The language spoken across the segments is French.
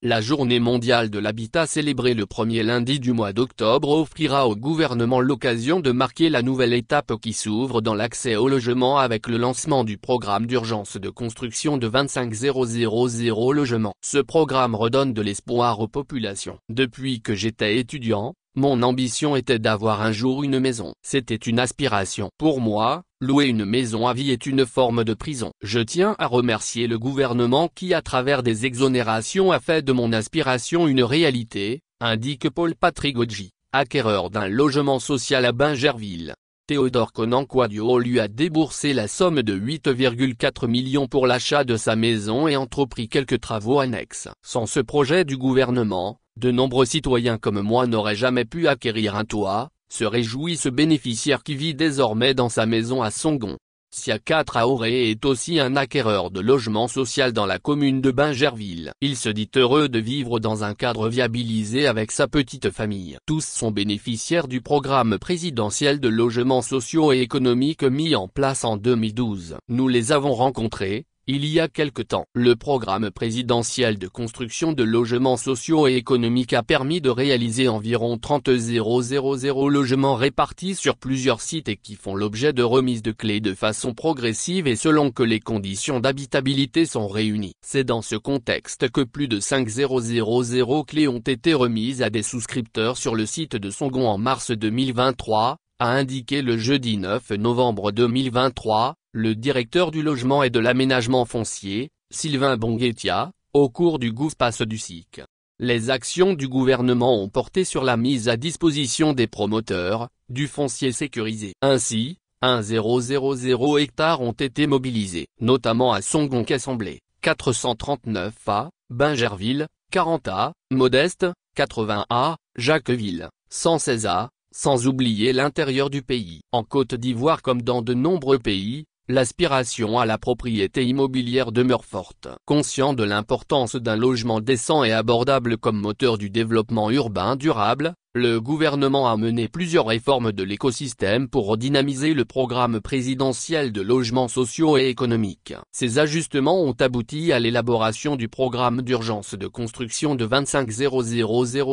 La Journée mondiale de l'habitat célébrée le premier lundi du mois d'octobre offrira au gouvernement l'occasion de marquer la nouvelle étape qui s'ouvre dans l'accès au logement avec le lancement du programme d'urgence de construction de 25 000 logements. Ce programme redonne de l'espoir aux populations. Depuis que j'étais étudiant, mon ambition était d'avoir un jour une maison. C'était une aspiration. Pour moi, louer une maison à vie est une forme de prison. Je tiens à remercier le gouvernement qui à travers des exonérations a fait de mon aspiration une réalité, indique Paul Patrigoggi, acquéreur d'un logement social à Bingerville. Théodore Conan-Quadio lui a déboursé la somme de 8,4 millions pour l'achat de sa maison et entrepris quelques travaux annexes. Sans ce projet du gouvernement, de nombreux citoyens comme moi n'auraient jamais pu acquérir un toit, se réjouit ce bénéficiaire qui vit désormais dans sa maison à Songon. Siaka Traoré est aussi un acquéreur de logement social dans la commune de Bingerville. Il se dit heureux de vivre dans un cadre viabilisé avec sa petite famille. Tous sont bénéficiaires du programme présidentiel de logements sociaux et économiques mis en place en 2012. Nous les avons rencontrés il y a quelque temps. Le programme présidentiel de construction de logements sociaux et économiques a permis de réaliser environ 30 000 logements répartis sur plusieurs sites et qui font l'objet de remises de clés de façon progressive et selon que les conditions d'habitabilité sont réunies. C'est dans ce contexte que plus de 5 000 clés ont été remises à des souscripteurs sur le site de Songon en mars 2023, a indiqué le jeudi 9 novembre 2023, le directeur du logement et de l'aménagement foncier, Sylvain Bonguetia, au cours du GoufPass du SIC. Les actions du gouvernement ont porté sur la mise à disposition des promoteurs, du foncier sécurisé. Ainsi, 1000 hectares ont été mobilisés, notamment à Songon-Cassemblé, 439 A, Bingerville, 40 A, Modeste, 80 A, Jacqueville, 116 A, sans oublier l'intérieur du pays. En Côte d'Ivoire comme dans de nombreux pays, l'aspiration à la propriété immobilière demeure forte. Conscient de l'importance d'un logement décent et abordable comme moteur du développement urbain durable, le gouvernement a mené plusieurs réformes de l'écosystème pour redynamiser le programme présidentiel de logements sociaux et économiques. Ces ajustements ont abouti à l'élaboration du programme d'urgence de construction de 25 000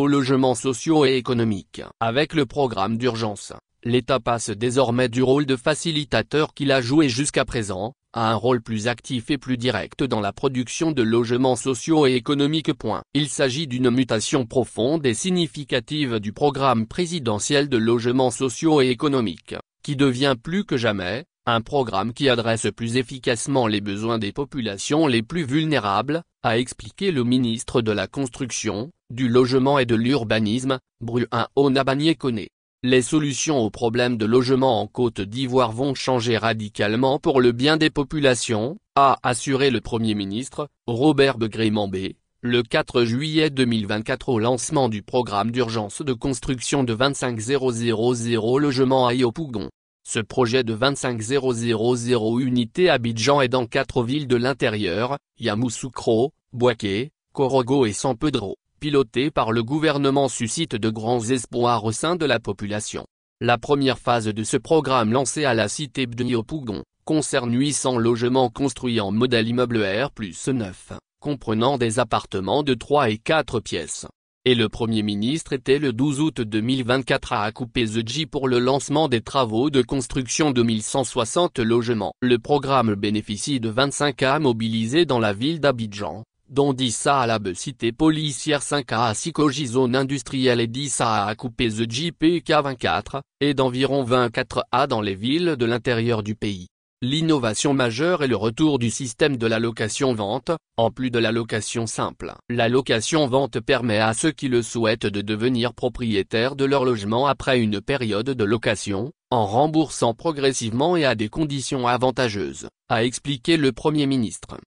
logements sociaux et économiques. Avec le programme d'urgence, l'État passe désormais du rôle de facilitateur qu'il a joué jusqu'à présent, à un rôle plus actif et plus direct dans la production de logements sociaux et économiques. Il s'agit d'une mutation profonde et significative du programme présidentiel de logements sociaux et économiques, qui devient plus que jamais, un programme qui adresse plus efficacement les besoins des populations les plus vulnérables, a expliqué le ministre de la Construction, du Logement et de l'Urbanisme, Bruno Onabanye-Koné. Les solutions aux problèmes de logement en Côte d'Ivoire vont changer radicalement pour le bien des populations, a assuré le Premier ministre, Robert Begré-Mambé, le 4 juillet 2024 au lancement du programme d'urgence de construction de 25 000 logements à Yopougon. Ce projet de 25 000 unités à Abidjan est dans 4 villes de l'intérieur, Yamoussoukro, Bouaké, Korogo et San Pedro. Piloté par le gouvernement suscite de grands espoirs au sein de la population. La première phase de ce programme lancé à la cité de Yopougon, concerne 800 logements construits en modèle immeuble R+9, comprenant des appartements de 3 et 4 pièces. Et le Premier ministre était le 12 août 2024 à Akupé-Zedji pour le lancement des travaux de construction de 1160 logements. Le programme bénéficie de 25 A mobilisés dans la ville d'Abidjan, dont 10 A à la cité policière, 5 A à Sikoji zone industrielle et 10 A à Akupé-Zedji PK24, et d'environ 24 A dans les villes de l'intérieur du pays. L'innovation majeure est le retour du système de la location-vente, en plus de la location simple. La location-vente permet à ceux qui le souhaitent de devenir propriétaires de leur logement après une période de location, en remboursant progressivement et à des conditions avantageuses, a expliqué le Premier ministre.